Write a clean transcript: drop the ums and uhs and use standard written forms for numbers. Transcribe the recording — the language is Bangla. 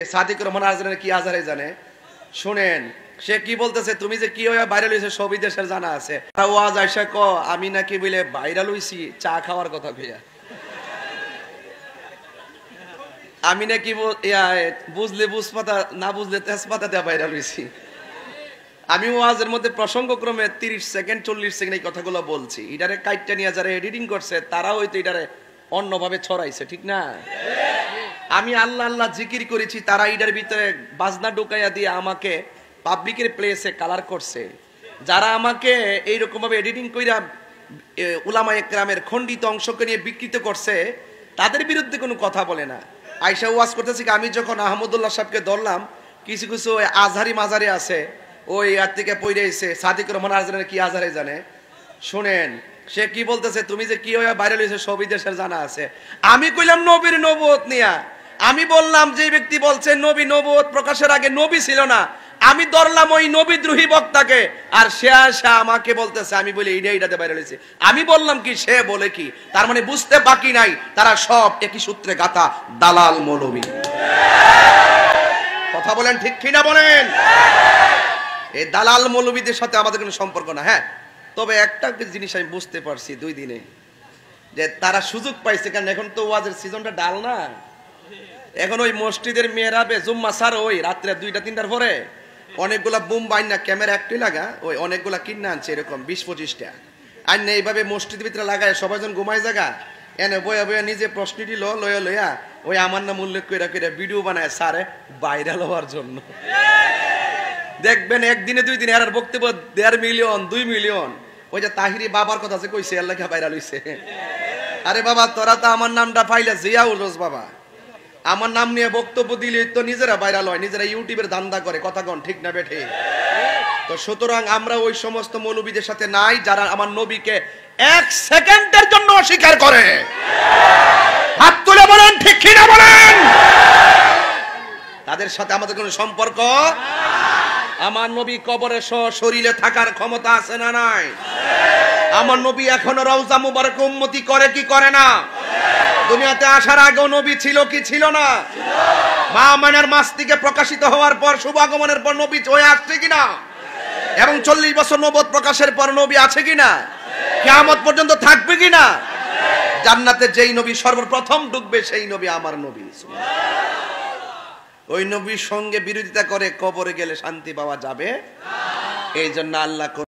সাদিক রহমান আজরানের কি আজারে জানে শুনেন সে কি বলতেছে তুমি যে কি হয়ে ভাইরাল হইছে সবই দেশের জানা আছে ওয়াজ আয়সা ক আমি নাকি বলে ভাইরাল হইছি চা খাওয়ার কথা কইয়া আমি নাকি বুঝলে বুঝপাতা না বুঝলে তেজপাতা দেয়া ভাইরাল হইছি আমি ওয়াজের মধ্যে প্রসঙ্গক্রমে 30 সেকেন্ড 40 সেকেন্ড এই কথাগুলো বলছি এটারে কাইটটা নিয়ে যারা এডিটিং করছে তারা হয়তো এটারে অন্যভাবে ছড়াইছে ঠিক না আমি আল্লাহ আল্লাহ জিকির করেছি তারা এটার ভিতরে বাজনা ঢুকাইয়া দিয়ে আমাকে পাবলিকের প্লেসে কালার করছে যারা আমাকে এইরকম ভাবে এডিটিং কইরা উলামায়ে কেরামের খণ্ডিত অংশকে নিয়ে বিকৃত করছে তাদের বিরুদ্ধে কোনো কথা বলে না আয়েশা ওয়াজ করতেছে কি আমি যখন আহমদুল্লাহ সাহেবকে ধরলাম কিছু কিছু আজহারি মাজারে আছে ওই আর থেকে পড়ে এসে সাদিক রহমান আজরানের কি আজহারে জানে শুনেন সে কি বলতেছে তুমি যে কি হয়ে ভাইরাল হইছে সবই দেশের জানা আছে আমি কইলাম নবীর নবুয়ত নিয়া আমি বললাম যে ব্যক্তি বলছে নবী নবুয়ত প্রকাশের আগে নবী ছিল না আমি ধরলাম ওই নবীদ্রোহী বক্তাকে আর সে আসা আমাকে বলতেছে আমি বলি এইটাতে ভাইরাল হইছে আমি বললাম কি সে বলে কি তার মানে বুঝতে বাকি নাই তারা সব একই সূত্রে গাঁথা দালাল মৌলবী কথা বলেন ঠিক কিনা বলেন এই দালাল মৌলবীদের সাথে আমাদের কোনো সম্পর্ক না হ্যাঁ তবে একটা জিনিস আমি বুঝতে পারছি 2 দিনে যে তারা সুযোগ পাইছে কারণ এখন তো ওয়াজের সিজনটা ডাল না এখন ওই মসজিদের মেহরাবে জুম্মা সার ওই রাত্রে 2টা 3টার পরে অনেকগুলা বুম বাইনা ক্যামেরা একটাই লাগা ওই অনেকগুলা কিনে আনছে এরকম 20-25টা আর না এইভাবে মসজিদের ভিতরে লাগায় সবাই যখন ঘুমায় জায়গা এনে বয়া বয়া নিজে প্রশ্নটি লয়া ওই আমার নাম উল্লেখ করে ভিডিও বানায় সারে ভাইরাল হওয়ার জন্য দেখবেন একদিনে 2 দিনে এর বক্তব্য 1.5 মিলিয়ন 2 মিলিয়ন ওই যে তাহিরি বাবার কথা যে কইছে আল্লাহ কে ভাইরাল হইছে আরে বাবা তোরা তো আমার নামটা পাইলে জিয়াউল রোজ বাবা আমার নাম নিয়ে বক্তব্য দিলে তো নিজেরা ভাইরাল হয় নিজেরা ইউটিউবের ধান্দা করে কথা কোন ঠিক না বেঠে তো সুতরাং আমরা ওই সমস্ত মৌলবীদের সাথে নাই যারা আমার নবীকে 1 সেকেন্ডের জন্য অস্বীকার করে হাত তুলে বলেন ঠিক কি না বলেন তাদের সাথে আমাদের কোনো সম্পর্ক আমার নবী কবরে শরীরে থাকার ক্ষমতা আছে না নাই আমার নবী এখনো রওজা মুবারক উম্মতি করে কি করে না দুনিয়াতে আসার আগেও নবী ছিল কি ছিল না মা আমেনার মাস থেকে প্রকাশিত হওয়ার পর শুভাগমনের পর নবী হয়ে আসছে কিনা এবং 40 বছর নবুয়ত প্রকাশের পর নবী আছে কিনা কিয়ামত পর্যন্ত থাকবে কিনা জান্নাতে যেই নবী সর্বপ্রথম ঢুকবে সেই নবী আমার নবী ওই নবীর সঙ্গে বিরোধিতা করে কবরে গেলে শান্তি পাওয়া যাবে না এই জন্য আল্লাহ